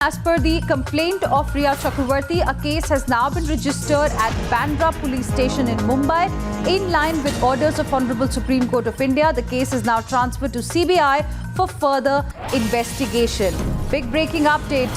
As per the complaint of Rhea Chakravarti, a case has now been registered at Bandra Police Station in Mumbai. In line with orders of Honorable Supreme Court of India, the case is now transferred to CBI for further investigation. Big breaking update.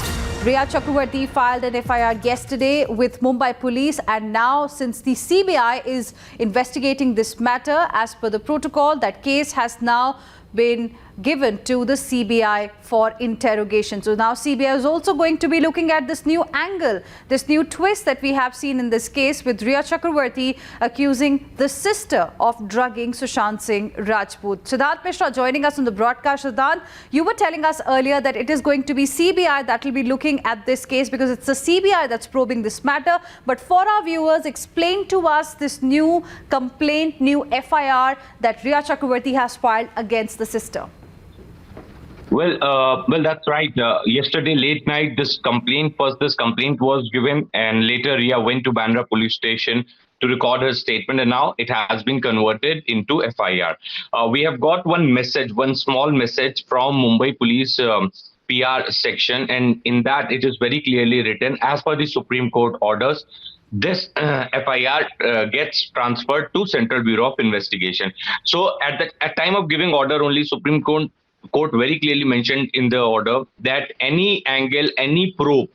Rhea Chakravarti filed an FIR yesterday with Mumbai Police, and now since the CBI is investigating this matter, as per the protocol, that case has now been given to the CBI for interrogation. So now CBI is also going to be looking at this new angle, this new twist that we have seen in this case with Rhea Chakravarti accusing the sister of drugging Sushant Singh Rajput. Siddharth Mishra joining us on the broadcast. Siddharth, you were telling us earlier that it is going to be CBI that will be looking at this case because it's the CBI that's probing this matter. But for our viewers, explain to us this new complaint, new FIR that Rhea Chakravarti has filed against the sister. Well, that's right. Yesterday late night, this complaint was given, and later Rhea went to Bandra police station to record her statement, and now it has been converted into FIR. We have got one small message from Mumbai Police PR section, and in that it is very clearly written, as per the Supreme Court orders, this FIR gets transferred to Central Bureau of Investigation. So at time of giving order, only Supreme Court very clearly mentioned in the order that any angle, any probe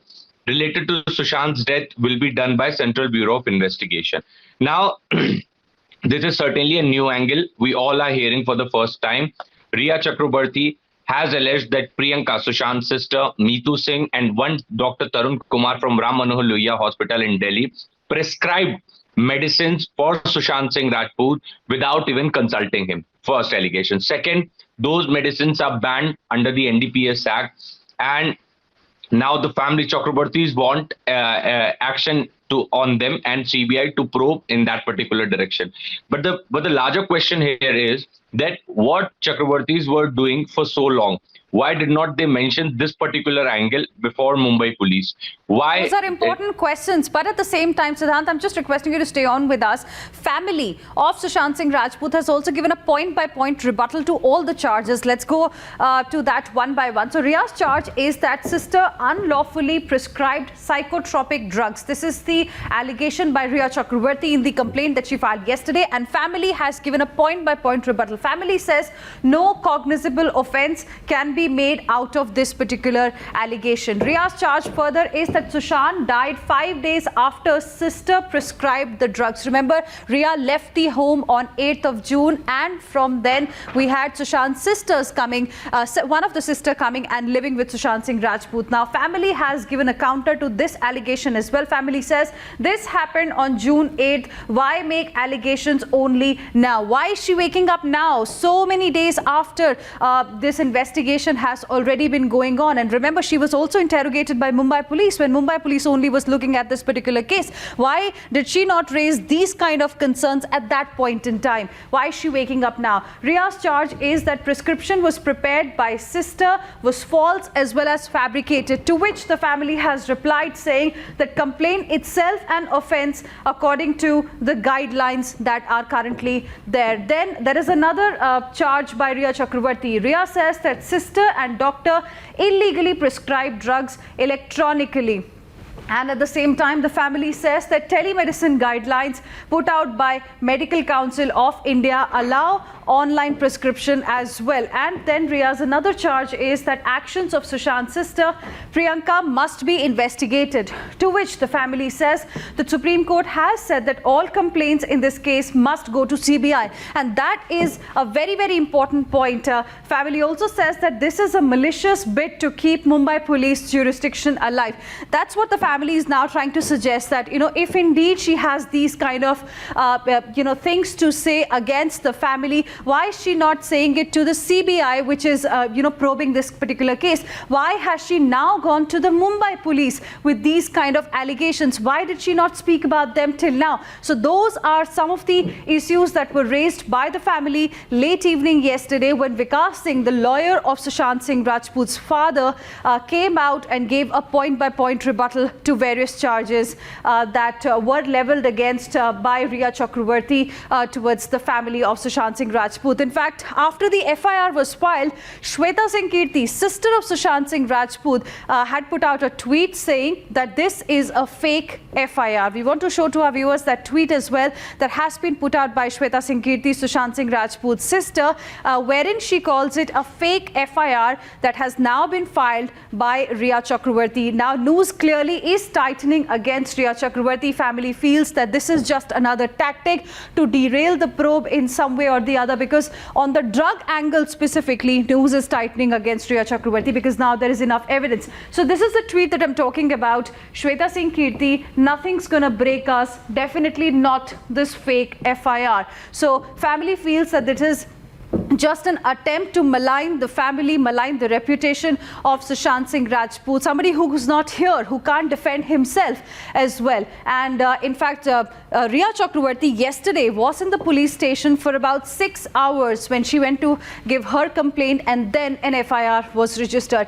related to Sushant's death will be done by Central Bureau of Investigation. Now, this is certainly a new angle we all are hearing for the first time. Rhea Chakrabarti has alleged that Priyanka, Sushant's sister, Neetu Singh, and one Dr. Tarun Kumar from Ram Manohar Lohia Hospital in Delhi prescribed medicines for Sushant Singh Rajput without even consulting him. First allegation. Second, those medicines are banned under the NDPS Act, and now the family Chakrabartis want action on them and CBI to probe in that particular direction. But the larger question here is that what Chakrabartis were doing for so long. Why did not they mention this particular angle before Mumbai Police? Why? Those are important questions, but at the same time, Siddharth, I'm just requesting you to stay on with us. Family of Sushant Singh Rajput has also given a point-by-point rebuttal to all the charges. Let's go to that one by one. So Rhea's charge is that sister unlawfully prescribed psychotropic drugs. This is the allegation by Rhea Chakravarti in the complaint that she filed yesterday, and family has given a point-by-point rebuttal. Family says no cognizable offence can be made out of this particular allegation. Rhea's charge further is that Sushant died 5 days after sister prescribed the drugs. Remember, Rhea left the home on 8th of June, and from then we had Sushant's sisters coming, one of the sister coming and living with Sushant Singh Rajput. Now, family has given a counter to this allegation as well. Family says this happened on June 8th. Why make allegations only now? Why is she waking up now, so many days after this investigation has already been going on? And remember, she was also interrogated by Mumbai Police when Mumbai Police only was looking at this particular case. Why did she not raise these kind of concerns at that point in time? Why is she waking up now? Rhea's charge is that prescription was prepared by sister, was false as well as fabricated, to which the family has replied saying that complaint itself an offence according to the guidelines that are currently there. Then there is another charge by Rhea Chakravarti. Rhea says that sister and doctor illegally prescribed drugs electronically. And at the same time, the family says that telemedicine guidelines put out by Medical Council of India allow online prescription as well. And then Rhea's another charge is that actions of Sushant's sister Priyanka must be investigated, to which the family says the Supreme Court has said that all complaints in this case must go to CBI. And that is a very, very important point. Family also says that this is a malicious bid to keep Mumbai Police jurisdiction alive. That's what the family is now trying to suggest, that, you know, if indeed she has these kind of, things to say against the family, why is she not saying it to the CBI, which is, probing this particular case? Why has she now gone to the Mumbai Police with these kind of allegations? Why did she not speak about them till now? So those are some of the issues that were raised by the family late evening yesterday when Vikas Singh, the lawyer of Sushant Singh Rajput's father, came out and gave a point-by-point rebuttal to various charges that were leveled against by Rhea Chakravarti towards the family of Sushant Singh Rajput. Rajput. In fact, after the FIR was filed, Shweta Singh Kirti, sister of Sushant Singh Rajput, had put out a tweet saying that this is a fake FIR. We want to show to our viewers that tweet as well that has been put out by Shweta Singh Kirti, Sushant Singh Rajput's sister, wherein she calls it a fake FIR that has now been filed by Riya Chakravarti. Now, news clearly is tightening against Riya Chakravarti. Family feels that this is just another tactic to derail the probe in some way or the other, because on the drug angle specifically, news is tightening against Riya Chakravarti because now there is enough evidence. So this is the tweet that I'm talking about. Shweta Singh Kirti, nothing's gonna break us, definitely not this fake FIR. So family feels that it is just an attempt to malign the family, malign the reputation of Sushant Singh Rajput, somebody who's not here, who can't defend himself as well. And in fact, Riya Chakravarti yesterday was in the police station for about 6 hours when she went to give her complaint, and then an FIR was registered.